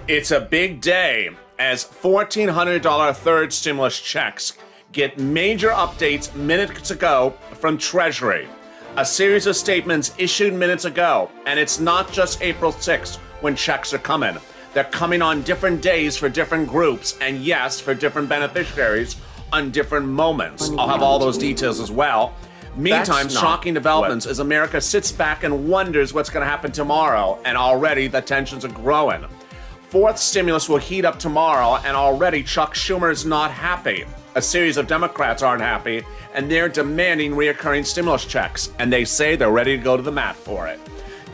It's a big day as $1,400 third stimulus checks get major updates minutes ago from Treasury. A series of statements issued minutes ago, and it's not just April 6th when checks are coming. They're coming on different days for different groups, and yes, for different beneficiaries on different moments. I'll have all those details as well. Meantime, shocking developments as America sits back and wonders what's going to happen tomorrow, and already the tensions are growing. Fourth stimulus will heat up tomorrow, and already Chuck Schumer is not happy. A series of Democrats aren't happy, and they're demanding reoccurring stimulus checks, and they say they're ready to go to the mat for it.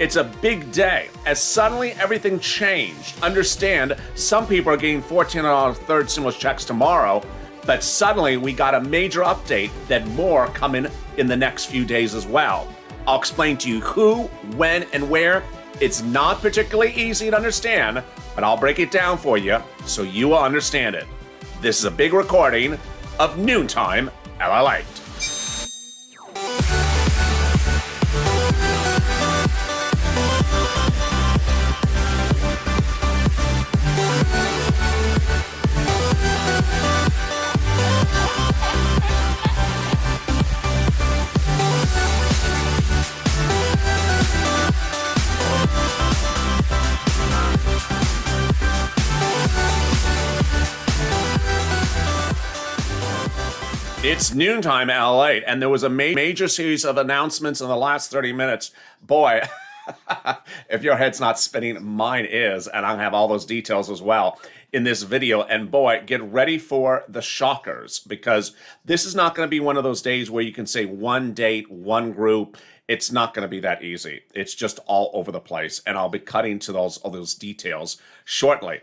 It's a big day, as suddenly everything changed. Understand, some people are getting $1,400 third stimulus checks tomorrow, but suddenly we got a major update that more coming in the next few days as well. I'll explain to you who, when, and where. It's not particularly easy to understand, but I'll break it down for you so you will understand it. This is a big recording of Noontime LALATE. It's Noontime LALATE, and there was a major series of announcements in the last 30 minutes. Boy, if your head's not spinning, mine is, and I'll have all those details as well in this video. And boy, get ready for the shockers, because this is not going to be one of those days where you can say one date, one group. It's not going to be that easy. It's just all over the place, and I'll be cutting to all those details shortly.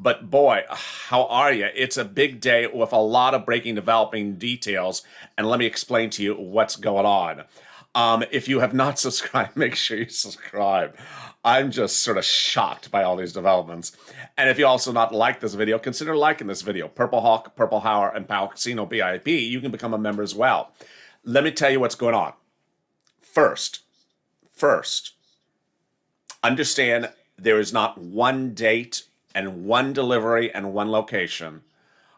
But boy, how are you? It's a big day with a lot of breaking, developing details, and let me explain to you what's going on. If you have not subscribed, make sure you subscribe. I'm just sort of shocked by all these developments. And if you also not like this video, consider liking this video. Purple Hawk, Purple Hour, and Pal Casino BIP, you can become a member as well. Let me tell you what's going on. First, understand there is not one date and one delivery and one location.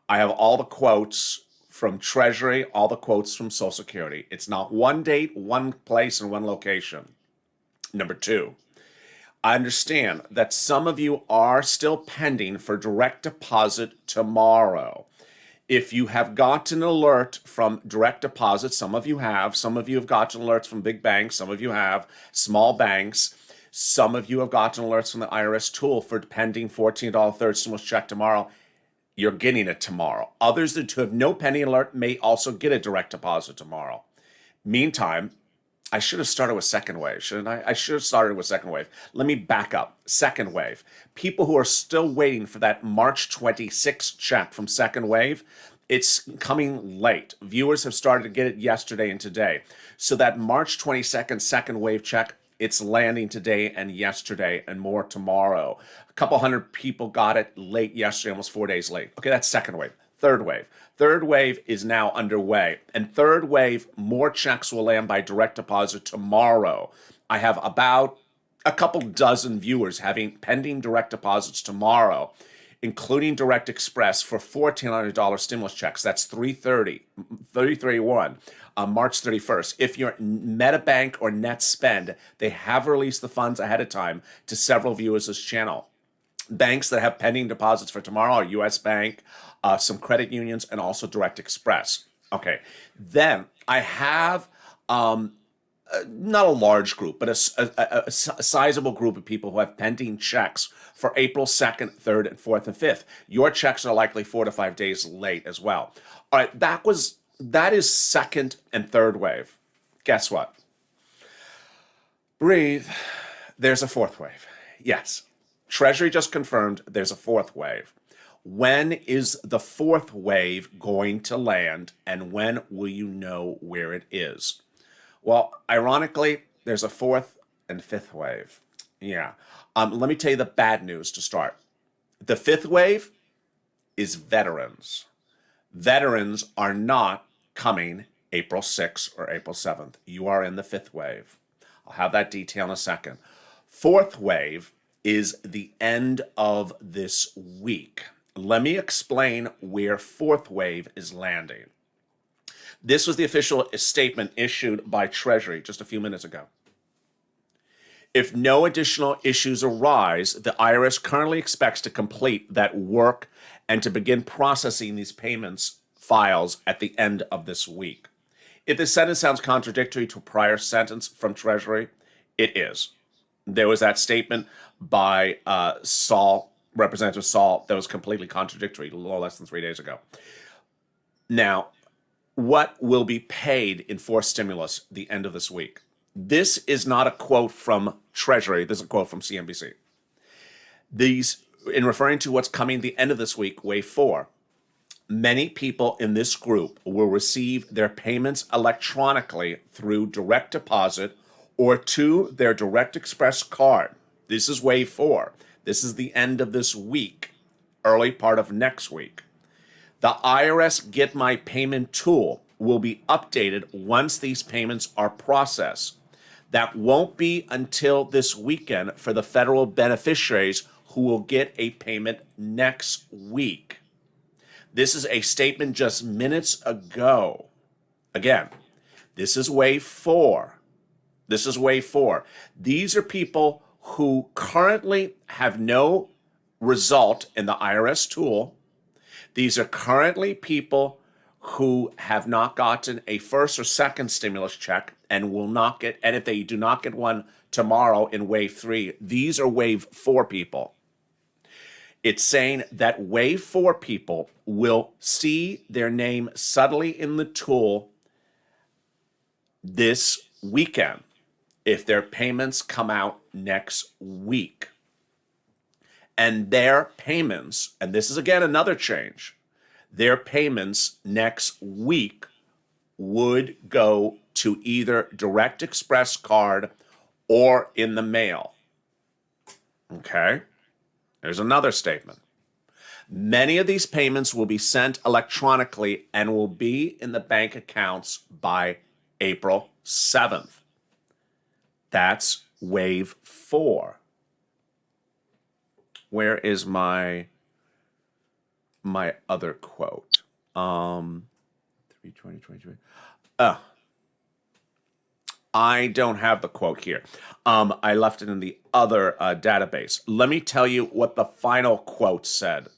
I have all the quotes from Treasury, all the quotes from Social Security. It's not one date, one place, and one location. Number two, I understand that some of you are still pending for direct deposit tomorrow. If you have gotten an alert from direct deposit, some of you have gotten alerts from big banks, some of you have small banks. Some of you have gotten alerts from the IRS tool for pending $14 third stimulus check tomorrow. You're getting it tomorrow. Others that have no pending alert may also get a direct deposit tomorrow. Meantime, I should have started with second wave, shouldn't I? I should have started with second wave. Let me back up. Second wave. People who are still waiting for that March 26th check from second wave, it's coming late. Viewers have started to get it yesterday and today. So that March 22nd second wave check, it's landing today and yesterday and more tomorrow. A couple hundred people got it late yesterday, almost 4 days late. Okay, that's second wave. Third wave. Third wave is now underway. And third wave, more checks will land by direct deposit tomorrow. I have about a couple dozen viewers having pending direct deposits tomorrow, including Direct Express for $1,400 stimulus checks. That's 331. March 31st. If you're MetaBank or NetSpend, they have released the funds ahead of time to several viewers of this channel. Banks that have pending deposits for tomorrow are US Bank, some credit unions, and also Direct Express. Okay, then I have not a large group, but a sizable group of people who have pending checks for April 2nd, 3rd, and 4th, and 5th. Your checks are likely 4 to 5 days late as well. All right, that is second and third wave. Guess what? Breathe. There's a fourth wave. Yes. Treasury just confirmed there's a fourth wave. When is the fourth wave going to land, and when will you know where it is? Well, ironically, there's a fourth and fifth wave. Yeah. Let me tell you the bad news to start. The fifth wave is veterans. Veterans are not coming April 6th or April 7th. You are in the fifth wave. I'll have that detail in a second. Fourth wave is the end of this week. Let me explain where fourth wave is landing. This was the official statement issued by Treasury just a few minutes ago. If no additional issues arise, the IRS currently expects to complete that work and to begin processing these payments files at the end of this week. If this sentence sounds contradictory to a prior sentence from Treasury, it is. There was that statement by Representative Saul, that was completely contradictory a little less than 3 days ago. Now, what will be paid in forced stimulus the end of this week? This is not a quote from Treasury. This is a quote from CNBC. These, in referring to what's coming the end of this week, wave 4, many people in this group will receive their payments electronically through direct deposit or to their Direct Express card. This is wave 4. This is the end of this week, early part of next week. The IRS Get My Payment tool will be updated once these payments are processed. That won't be until this weekend for the federal beneficiaries who will get a payment next week. This is a statement just minutes ago. Again, this is wave 4. This is wave 4. These are people who currently have no result in the IRS tool. These are currently people who have not gotten a first or second stimulus check and will not get, and if they do not get one tomorrow in wave 3, these are wave 4 people. It's saying that wave 4 people will see their name subtly in the tool this weekend if their payments come out next week. And their payments, and this is again another change, their payments next week would go to either Direct Express card or in the mail. Okay? There's another statement. Many of these payments will be sent electronically and will be in the bank accounts by April 7th. That's wave 4. Where is my other quote? 3/20/23. I don't have the quote here. I left it in the other database. Let me tell you what the final quote said.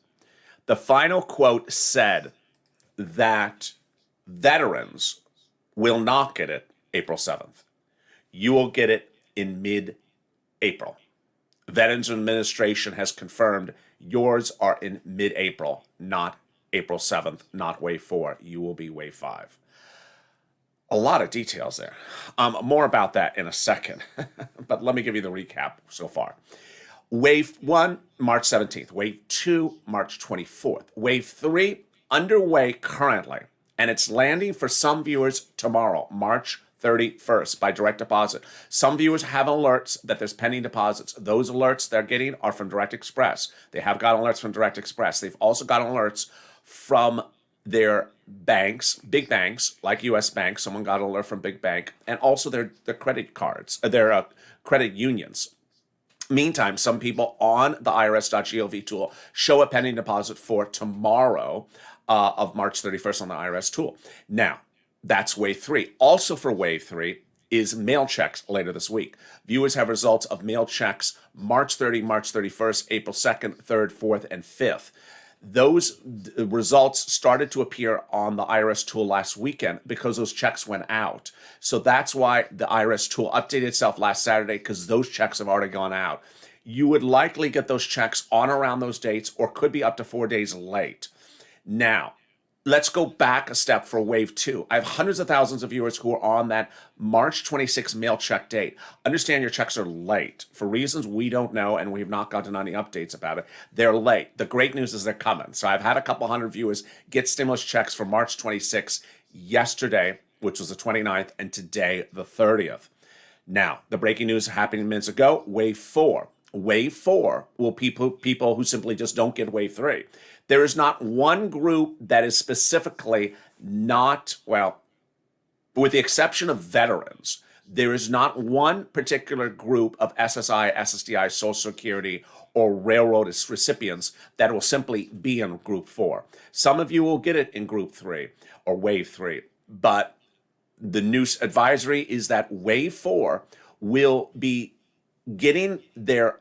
The final quote said that veterans will not get it April 7th. You will get it in mid-April. Veterans Administration has confirmed yours are in mid-April, not April 7th, not wave 4. You will be wave 5. A lot of details there. More about that in a second, but let me give you the recap so far. Wave 1, March 17th. Wave 2, March 24th. Wave 3, underway currently, and it's landing for some viewers tomorrow, March 31st, by direct deposit. Some viewers have alerts that there's pending deposits. Those alerts they're getting are from Direct Express. They have got alerts from Direct Express. They've also got alerts from their banks, big banks like U.S. Bank. Someone got an alert from Big Bank, and also their credit cards, their credit unions. Meantime, some people on the IRS.GOV tool show a pending deposit for tomorrow of March 31st on the IRS tool. Now, that's wave 3. Also for wave 3 is mail checks later this week. Viewers have results of mail checks March 30, March 31st, April 2nd, 3rd, 4th, and 5th. Those results started to appear on the IRS tool last weekend because those checks went out. So that's why the IRS tool updated itself last Saturday, because those checks have already gone out. You would likely get those checks on around those dates, or could be up to 4 days late. Now, let's go back a step for wave 2. I have hundreds of thousands of viewers who are on that March 26th mail check date. Understand your checks are late for reasons we don't know, and we have not gotten any updates about it. They're late. The great news is they're coming. So I've had a couple hundred viewers get stimulus checks for March 26th yesterday, which was the 29th, and today, the 30th. Now, the breaking news happened minutes ago, wave 4. Wave 4 will people who simply just don't get wave 3. There is not one group that is specifically not, well, with the exception of veterans, There is not one particular group of SSI, SSDI, Social Security, or railroad recipients that will simply be in group 4. Some of you will get it in group 3 or wave 3, but the new advisory is that wave 4 will be getting their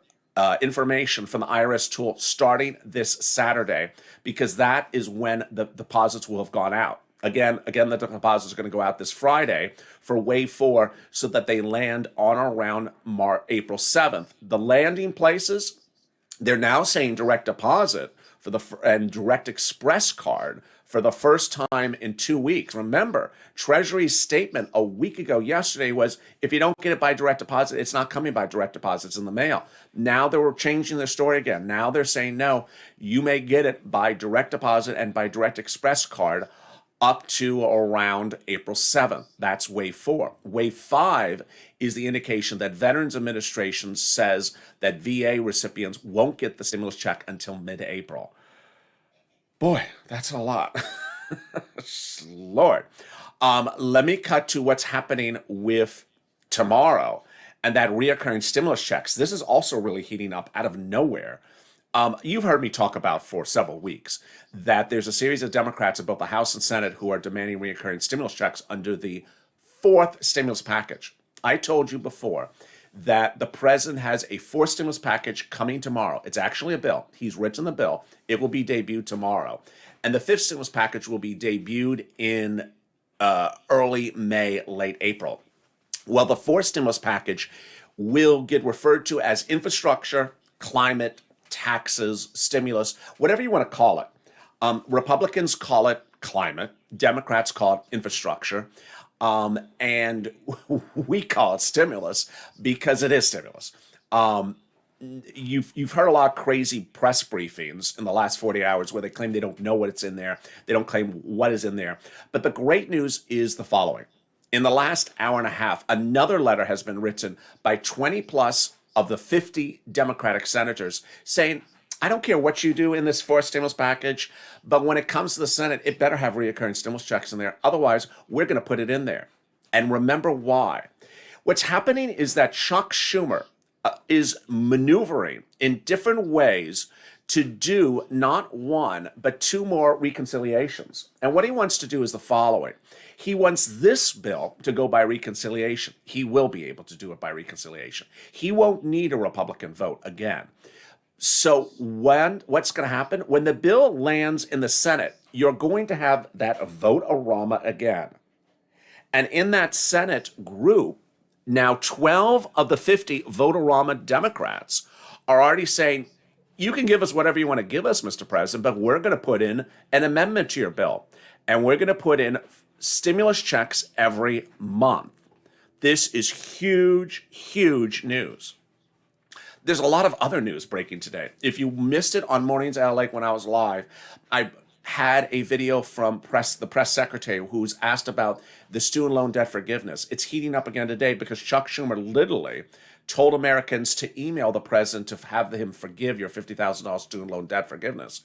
information from the IRS tool starting this Saturday, because that is when the deposits will have gone out. Again, the deposits are going to go out this Friday for wave 4, so that they land on or around April 7th. The landing places, they're now saying direct deposit and direct express card for the first time in 2 weeks. Remember, Treasury's statement a week ago yesterday was, if you don't get it by direct deposit, it's not coming by direct deposit, it's in the mail. Now they were changing their story again. Now they're saying, no, you may get it by direct deposit and by direct express card up to around April 7th. That's wave 4. Wave 5 is the indication that Veterans Administration says that VA recipients won't get the stimulus check until mid-April. Boy, that's a lot. Lord. Let me cut to what's happening with tomorrow and that reoccurring stimulus checks. This is also really heating up out of nowhere. You've heard me talk about for several weeks that there's a series of Democrats in both the House and Senate who are demanding reoccurring stimulus checks under the 4th stimulus package. I told you before that the president has a 4th stimulus package coming tomorrow. It's actually a bill. He's written the bill. It will be debuted tomorrow. And the 5th stimulus package will be debuted in early May, late April. Well, the 4th stimulus package will get referred to as infrastructure, climate, taxes, stimulus, whatever you want to call it. Republicans call it climate. Democrats call it infrastructure. And we call it stimulus because it is stimulus. You've heard a lot of crazy press briefings in the last 40 hours where they claim they don't know what's in there. They don't claim what is in there. But the great news is the following. In the last hour and a half, another letter has been written by 20 plus of the 50 Democratic senators saying, I don't care what you do in this 4th stimulus package, but when it comes to the Senate, it better have reoccurring stimulus checks in there. Otherwise, we're going to put it in there. And remember why. What's happening is that Chuck Schumer is maneuvering in different ways to do not 1, but 2 more reconciliations. And what he wants to do is the following. He wants this bill to go by reconciliation. He will be able to do it by reconciliation. He won't need a Republican vote again. So what's going to happen? When the bill lands in the Senate, you're going to have that vote-a-rama again. And in that Senate group, now 12 of the 50 vote-a-rama Democrats are already saying, you can give us whatever you want to give us, Mr. President, but we're going to put in an amendment to your bill. And we're going to put in stimulus checks every month. This is huge, huge news. There's a lot of other news breaking today. If you missed it on Mornings at LALATE when I was live, I had a video from the press secretary who's asked about the student loan debt forgiveness. It's heating up again today because Chuck Schumer literally told Americans to email the president to have him forgive your $50,000 student loan debt forgiveness.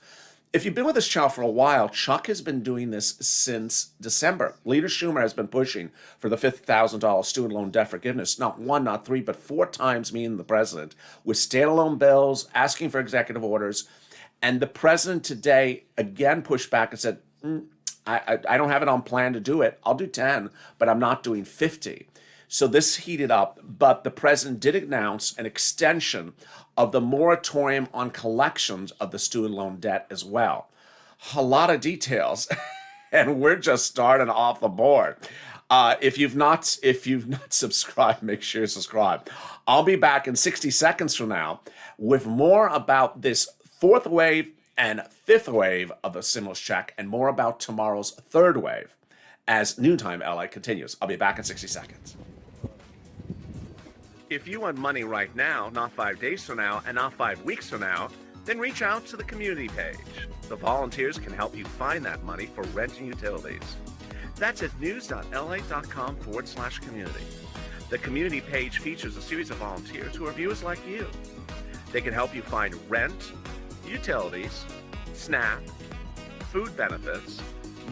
If you've been with this channel for a while, Chuck has been doing this since December. Leader Schumer has been pushing for the $50,000 student loan debt forgiveness, not 1, not 3, but 4 times, meeting the president with standalone bills, asking for executive orders. And the president today again pushed back and said, I don't have it on plan to do it. I'll do 10, but I'm not doing 50. So this heated up, but the president did announce an extension of the moratorium on collections of the student loan debt as well. A lot of details, and we're just starting off the board. If you've not subscribed, make sure you subscribe. I'll be back in 60 seconds from now with more about this 4th wave and 5th wave of the stimulus check, and more about tomorrow's 3rd wave as Noontime LA continues. I'll be back in 60 seconds. If you want money right now, not 5 days from now, and not 5 weeks from now, then reach out to the community page. The volunteers can help you find that money for rent and utilities. That's at news.la.com/community. The community page features a series of volunteers who are viewers like you. They can help you find rent, utilities, SNAP, food benefits,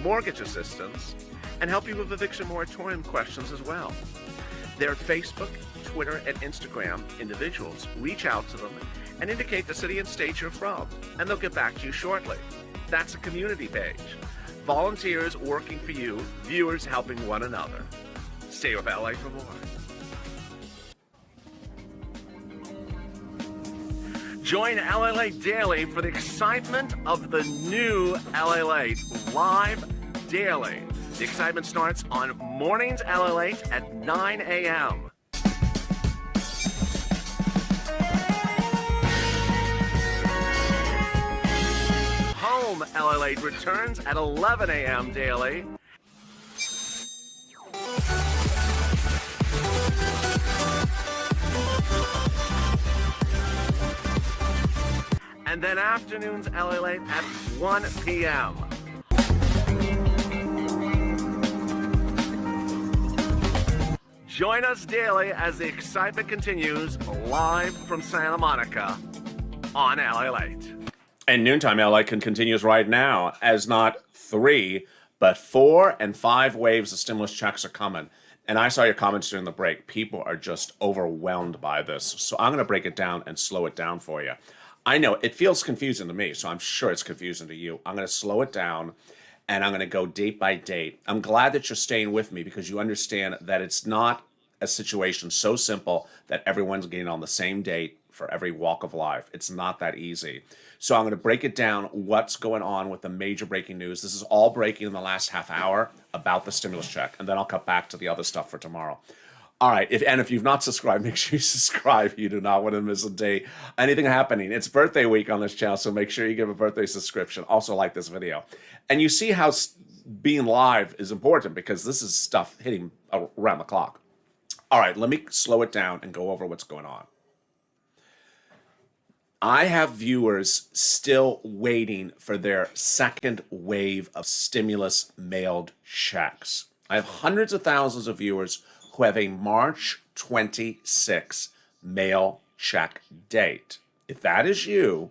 mortgage assistance, and help you with eviction moratorium questions as well. Their Facebook, Twitter, and Instagram individuals reach out to them and indicate the city and state you're from, and they'll get back to you shortly. That's a community page. Volunteers working for you, viewers helping one another. Stay with LA for more. Join LALATE Daily for the excitement of the new LALATE live daily. The excitement starts on mornings LALATE at 9 a.m. Home LALATE returns at 11 a.m. daily. And then afternoons LALATE at 1 p.m. Join us daily as the excitement continues live from Santa Monica on LALATE. And Noontime LA continues right now, as not 3, but 4 and 5 waves of stimulus checks are coming. And I saw your comments during the break. People are just overwhelmed by this. So I'm going to break it down and slow it down for you. I know it feels confusing to me, so I'm sure it's confusing to you. I'm going to slow it down, and I'm going to go date by date. I'm glad that you're staying with me because you understand that it's not a situation so simple that everyone's getting on the same date for every walk of life. It's not that easy. So I'm going to break it down what's going on with the major breaking news. This is all breaking in the last half hour about the stimulus check, and then I'll cut back to the other stuff for tomorrow. All right, if you've not subscribed, make sure you subscribe. You do not want to miss a day. Anything happening. It's birthday week on this channel, so make sure you give a birthday subscription. Also like this video. And you see how being live is important because this is stuff hitting around the clock. All right, let me slow it down and go over what's going on. I have viewers still waiting for their second wave of stimulus mailed checks. I have hundreds of thousands of viewers who have a March 26 mail check date. If that is you,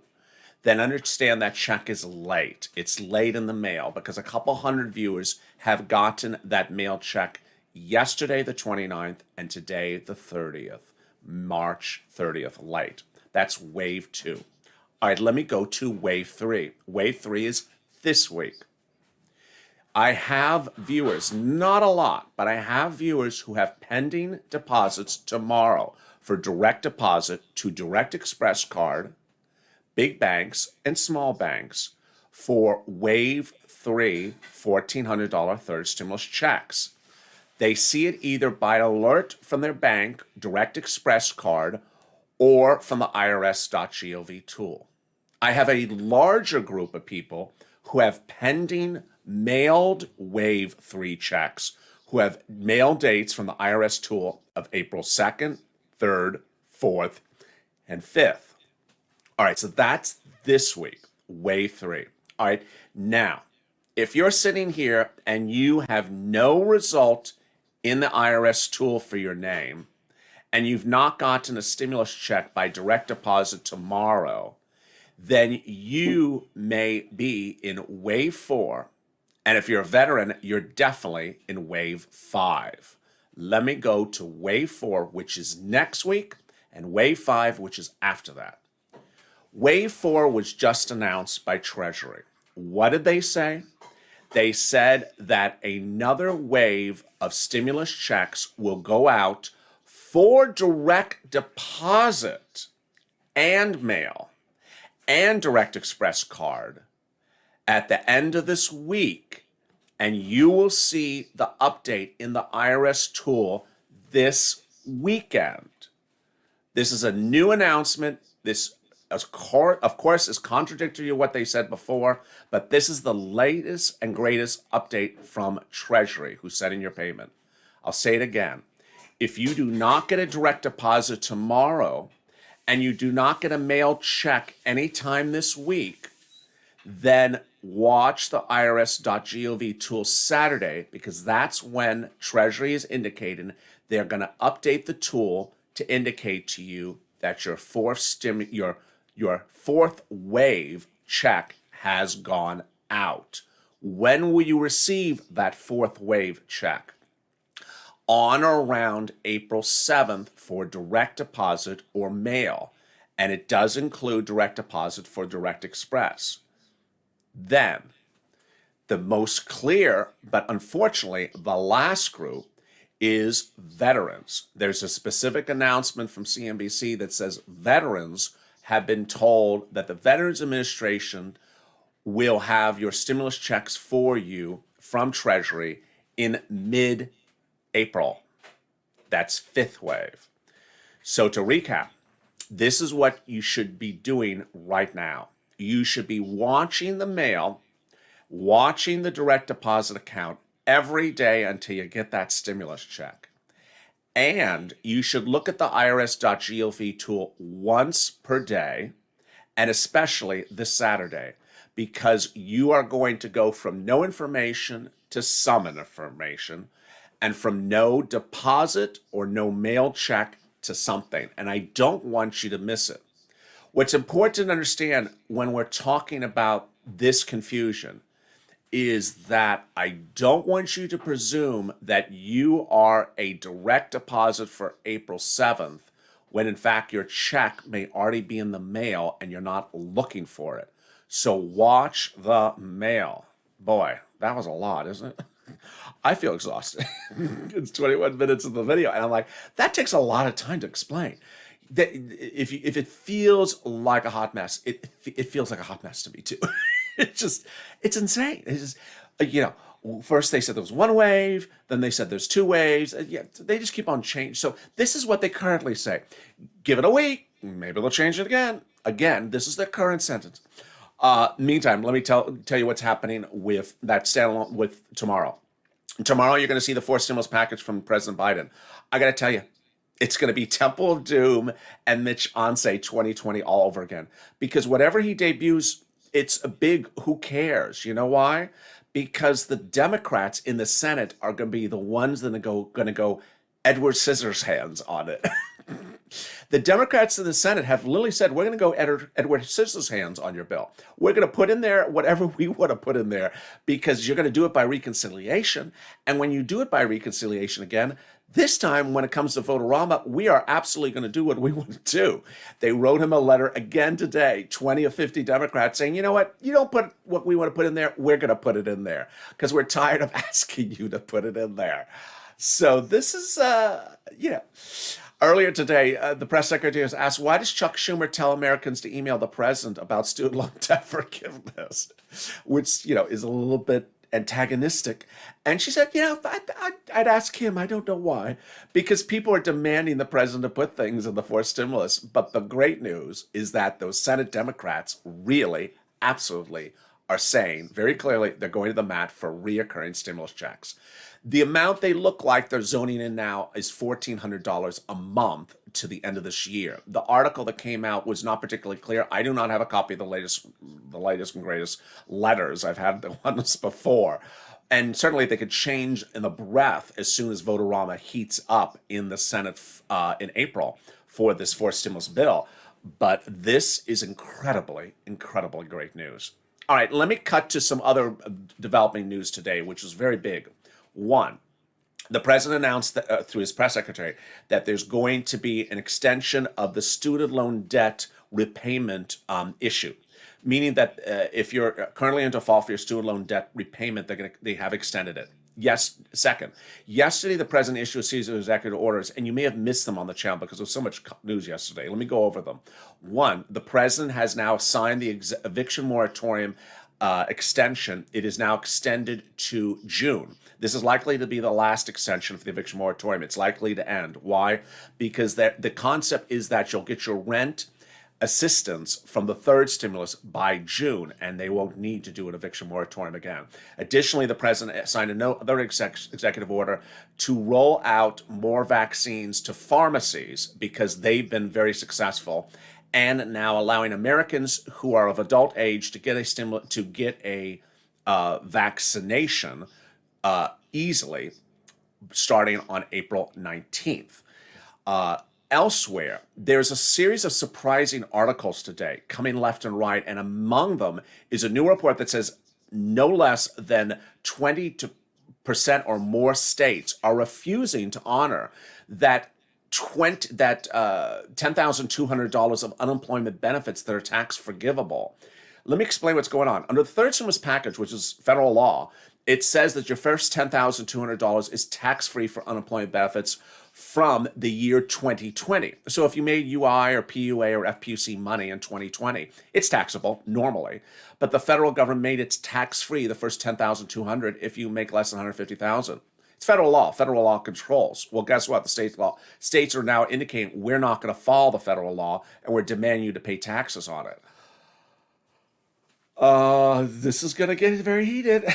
then understand that check is late. It's late in the mail because a couple hundred viewers have gotten that mail check yesterday, the 29th, and today, the 30th. March 30th, late. That's wave 2. All right, let me go to wave 3. Wave 3 is this week. I have viewers, not a lot, but I have viewers who have pending deposits tomorrow for direct deposit to Direct Express card, big banks, and small banks for wave 3 $1,400 third stimulus checks. They see it either by alert from their bank, Direct Express card, or from the IRS.GOV tool. I have a larger group of people who have pending mailed wave 3 checks who have mail dates from the IRS tool of April 2nd, 3rd, 4th, and 5th. All right, so that's this week, wave 3. All right, now, if you're sitting here and you have no result in the IRS tool for your name, and you've not gotten a stimulus check by direct deposit tomorrow, then you may be in wave 4. And if you're a veteran, you're definitely in wave 5. Let me go to wave 4, which is next week, and wave 5, which is after that. Wave 4 was just announced by Treasury. What did they say? They said that another wave of stimulus checks will go out for direct deposit and mail and Direct Express card at the end of this week, and you will see the update in the IRS tool this weekend. This is a new announcement. This, of course, is contradictory to what they said before, but this is the latest and greatest update from Treasury, who's setting your payment. I'll say it again. If you do not get a direct deposit tomorrow, and you do not get a mail check anytime this week, then watch the IRS.GOV tool Saturday, because that's when Treasury is indicating they're going to update the tool to indicate to you that your fourth wave check has gone out. When will you receive that fourth wave check? on or around April 7th for direct deposit or mail, and it does include direct deposit for Direct Express. Then, the most clear, but unfortunately the last group, is veterans. There's a specific announcement from CNBC that says veterans have been told that the Veterans Administration will have your stimulus checks for you from Treasury in mid-April. That's fifth wave. So to recap, this is what you should be doing right now. You should be watching the mail, watching the direct deposit account every day until you get that stimulus check. And you should look at the IRS.GOV tool once per day, and especially this Saturday, because you are going to go from no information to some information, and from no deposit or no mail check to something. And I don't want you to miss it. What's important to understand when we're talking about this confusion is that I don't want you to presume that you are a direct deposit for April 7th when in fact your check may already be in the mail and you're not looking for it. So watch the mail. Boy, that was a lot, isn't it? I feel exhausted. It's 21 minutes of the video, and I'm like, that takes a lot of time to explain. That if it feels like a hot mess, it feels like a hot mess to me too. It's insane. It's just, first they said there was one wave, then they said there's two waves. Yeah, they just keep on changing. So this is what they currently say. Give it a week, maybe they'll change it again. Again, this is their current sentence. Meantime, let me tell you what's happening with that standalone with tomorrow. Tomorrow, you're going to see the fourth stimulus package from President Biden. I got to tell you, it's going to be Temple of Doom and Mitch Onse 2020 all over again. Because whatever he debuts, it's a big who cares. You know why? Because the Democrats in the Senate are going to be the ones that are going to go Edward Scissorhands on it. The Democrats in the Senate have literally said, we're going to go Edward Scissorhands on your bill. We're going to put in there whatever we want to put in there because you're going to do it by reconciliation. And when you do it by reconciliation again, this time when it comes to Votorama, we are absolutely going to do what we want to do. They wrote him a letter again today, 20 of 50 Democrats saying, you know what, you don't put what we want to put in there, we're going to put it in there because we're tired of asking you to put it in there. So this is, Earlier today, the press secretary was asked, why does Chuck Schumer tell Americans to email the president about student loan debt forgiveness? Which, is a little bit antagonistic. And she said, I'd ask him. I don't know why. Because people are demanding the president to put things in the fourth stimulus. But the great news is that those Senate Democrats really, absolutely are saying very clearly they're going to the mat for reoccurring stimulus checks. The amount they look like they're zoning in now is $1,400 a month to the end of this year. The article that came out was not particularly clear. I do not have a copy of the latest and greatest letters. I've had the ones before. And certainly they could change in the breath as soon as Votorama heats up in the Senate in April for this fourth stimulus bill. But this is incredibly, incredibly great news. All right, let me cut to some other developing news today, which is very big. One, the president announced that, through his press secretary that there's going to be an extension of the student loan debt repayment issue, meaning that if you're currently in default for your student loan debt repayment, they have extended it. Yes. Second, yesterday the president issued a series of executive orders, and you may have missed them on the channel because there was so much news yesterday. Let me go over them. One, the president has now signed the eviction moratorium extension. It is now extended to June. This is likely to be the last extension for the eviction moratorium. It's likely to end. Why? Because the concept is that you'll get your rent assistance from the third stimulus by June, and they won't need to do an eviction moratorium again. Additionally, the president signed another executive order to roll out more vaccines to pharmacies because they've been very successful, and now allowing Americans who are of adult age to get a vaccination easily, starting on April 19th. Elsewhere, there's a series of surprising articles today coming left and right, and among them is a new report that says no less than 20 to or more states are refusing to honor that $10,200 of unemployment benefits that are tax forgivable. Let me explain what's going on. Under the third stimulus package, which is federal law, it says that your first $10,200 is tax-free for unemployment benefits from the year 2020. So if you made UI or PUA or FPUC money in 2020, it's taxable normally. But the federal government made it tax-free the first $10,200 if you make less than $150,000. It's federal law. Federal law controls. Well, guess what? The states are now indicating we're not going to follow the federal law, and we're demanding you to pay taxes on it. This is going to get very heated.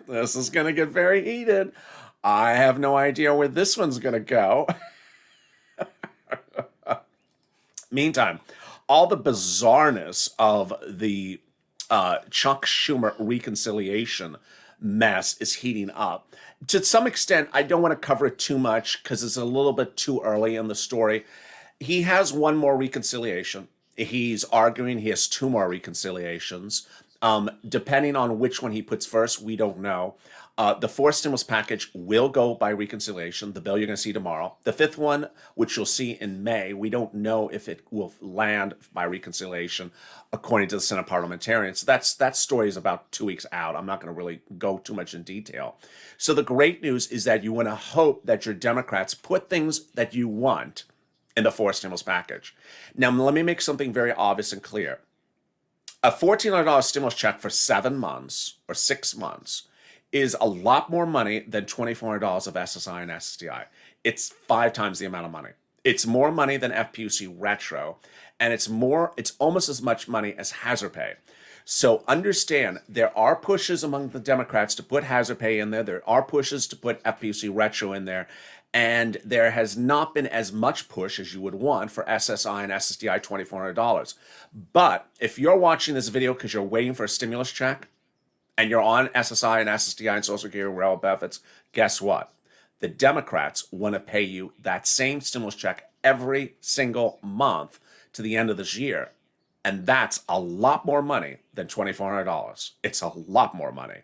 This is going to get very heated. I have no idea where this one's going to go. Meantime, all the bizarreness of the Chuck Schumer reconciliation mess is heating up. To some extent, I don't want to cover it too much because it's a little bit too early in the story. He has one more reconciliation. He's arguing he has two more reconciliations. Depending on which one he puts first, we don't know. The fourth stimulus package will go by reconciliation, the bill you're going to see tomorrow. The fifth one, which you'll see in May, we don't know if it will land by reconciliation, according to the Senate parliamentarians. That story is about 2 weeks out. I'm not going to really go too much in detail. So the great news is that you want to hope that your Democrats put things that you want in the fourth stimulus package. Now, let me make something very obvious and clear. A $1,400 stimulus check for 7 months or 6 months is a lot more money than $2,400 of SSI and SSDI. It's 5 times the amount of money. It's more money than FPUC retro, and it's almost as much money as hazard pay. So understand, there are pushes among the Democrats to put hazard pay in there. There are pushes to put FPUC retro in there. And there has not been as much push as you would want for SSI and SSDI $2,400. But if you're watching this video because you're waiting for a stimulus check and you're on SSI and SSDI and Social Security railroad benefits, guess what? The Democrats want to pay you that same stimulus check every single month to the end of this year. And that's a lot more money than $2,400. It's a lot more money.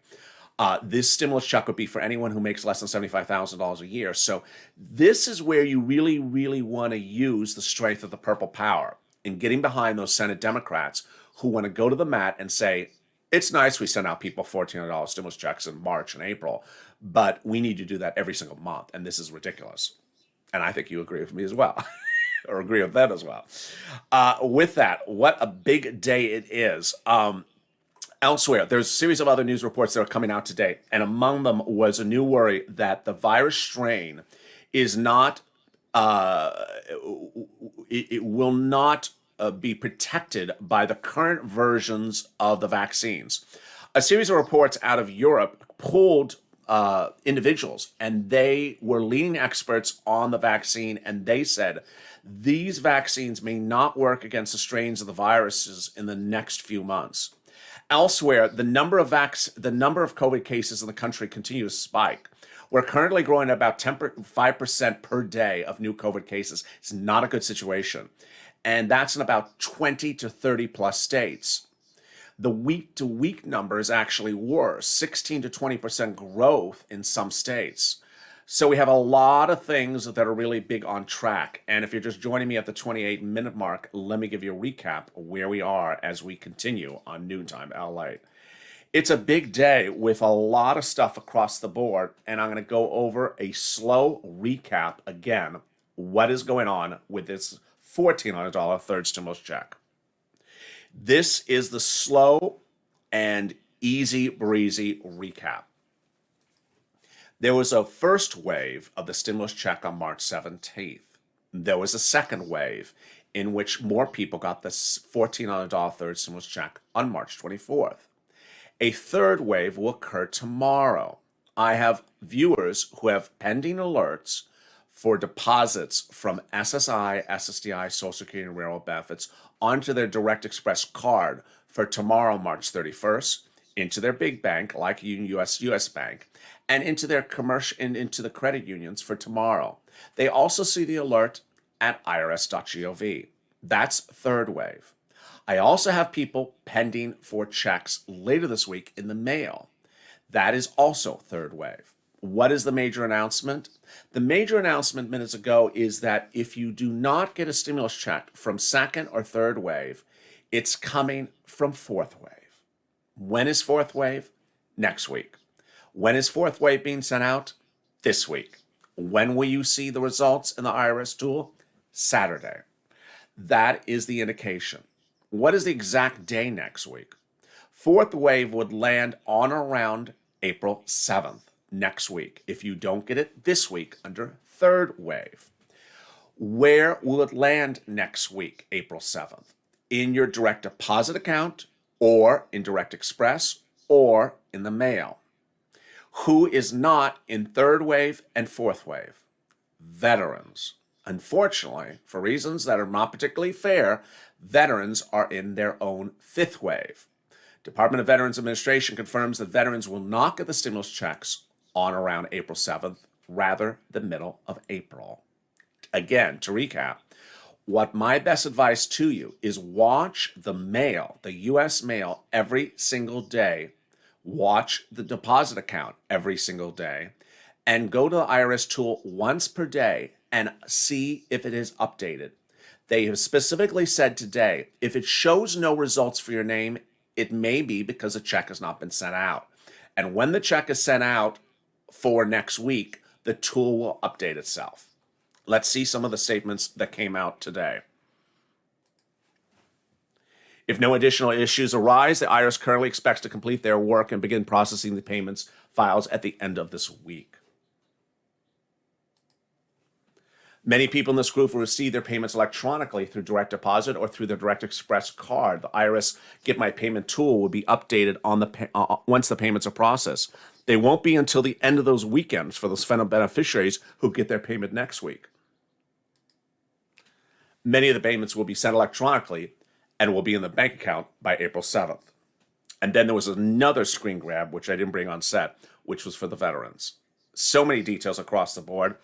This stimulus check would be for anyone who makes less than $75,000 a year. So this is where you really, really want to use the strength of the purple power in getting behind those Senate Democrats who want to go to the mat and say, it's nice we send out people $1,400 stimulus checks in March and April, but we need to do that every single month, and this is ridiculous. And I think you agree with me as well, or agree with them as well. With that, what a big day it is. Elsewhere, there's a series of other news reports that are coming out today, and among them was a new worry that the virus strain is not, it will not be protected by the current versions of the vaccines. A series of reports out of Europe pulled individuals, and they were leading experts on the vaccine, and they said these vaccines may not work against the strains of the viruses in the next few months. Elsewhere, the number of COVID cases in the country continues to spike. We're currently growing at about 5% per day of new COVID cases. It's not a good situation. And that's in about 20 to 30 plus states. The week-to-week number is actually worse, 16 to 20% growth in some states. So we have a lot of things that are really big on track. And if you're just joining me at the 28-minute mark, let me give you a recap of where we are as we continue on Noontime LA. It's a big day with a lot of stuff across the board, and I'm going to go over a slow recap again. What is going on with this $1,400 third stimulus check? This is the slow and easy breezy recap. There was a first wave of the stimulus check on March 17th. There was a second wave in which more people got this $1,400 third stimulus check on March 24th. A third wave will occur tomorrow. I have viewers who have pending alerts for deposits from SSI, SSDI, Social Security, and railroad benefits onto their Direct Express card for tomorrow, March 31st, into their big bank, like US Bank, and into their commercial and into the credit unions for tomorrow. They also see the alert at IRS.GOV. That's third wave. I also have people pending for checks later this week in the mail. That is also third wave. What is the major announcement? The major announcement minutes ago is that if you do not get a stimulus check from second or third wave, it's coming from fourth wave. When is fourth wave? Next week. When is fourth wave being sent out? This week. When will you see the results in the IRS tool? Saturday. That is the indication. What is the exact day next week? Fourth wave would land on or around April 7th next week if you don't get it this week under third wave. Where will it land next week, April 7th? In your direct deposit account, or in Direct Express, or in the mail. Who is not in third wave and fourth wave? Veterans. Unfortunately, for reasons that are not particularly fair, veterans are in their own fifth wave. Department of Veterans Administration confirms that veterans will not get the stimulus checks on around April 7th, rather the middle of April. Again, to recap, what my best advice to you is watch the mail, the U.S. mail, every single day. Watch the deposit account every single day, and go to the IRS tool once per day and see if it is updated. They have specifically said today, if it shows no results for your name, it may be because a check has not been sent out. And when the check is sent out for next week, the tool will update itself. Let's see some of the statements that came out today. If no additional issues arise, the IRS currently expects to complete their work and begin processing the payments files at the end of this week. Many people in this group will receive their payments electronically through direct deposit or through their Direct Express card. The IRS Get My Payment tool will be updated on once the payments are processed. They won't be until the end of those weekends for those federal beneficiaries who get their payment next week. Many of the payments will be sent electronically and will be in the bank account by April 7th. And then there was another screen grab, which I didn't bring on set, which was for the veterans. So many details across the board.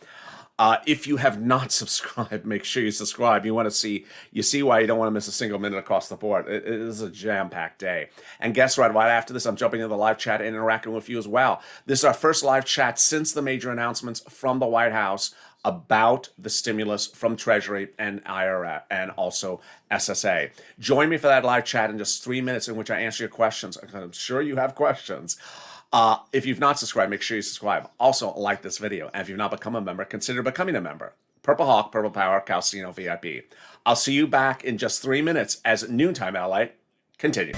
If you have not subscribed, make sure you subscribe. You see why you don't want to miss a single minute across the board. It is a jam-packed day. And guess what? Right after this, I'm jumping into the live chat and interacting with you as well. This is our first live chat since the major announcements from the White House about the stimulus from Treasury and IRS and also SSA. Join me for that live chat in just 3 minutes in which I answer your questions. I'm sure you have questions. If you've not subscribed, make sure you subscribe. Also, like this video. And if you've not become a member, consider becoming a member. Purple Hawk, Purple Power, Calcino VIP. I'll see you back in just 3 minutes as Noontime LA continues.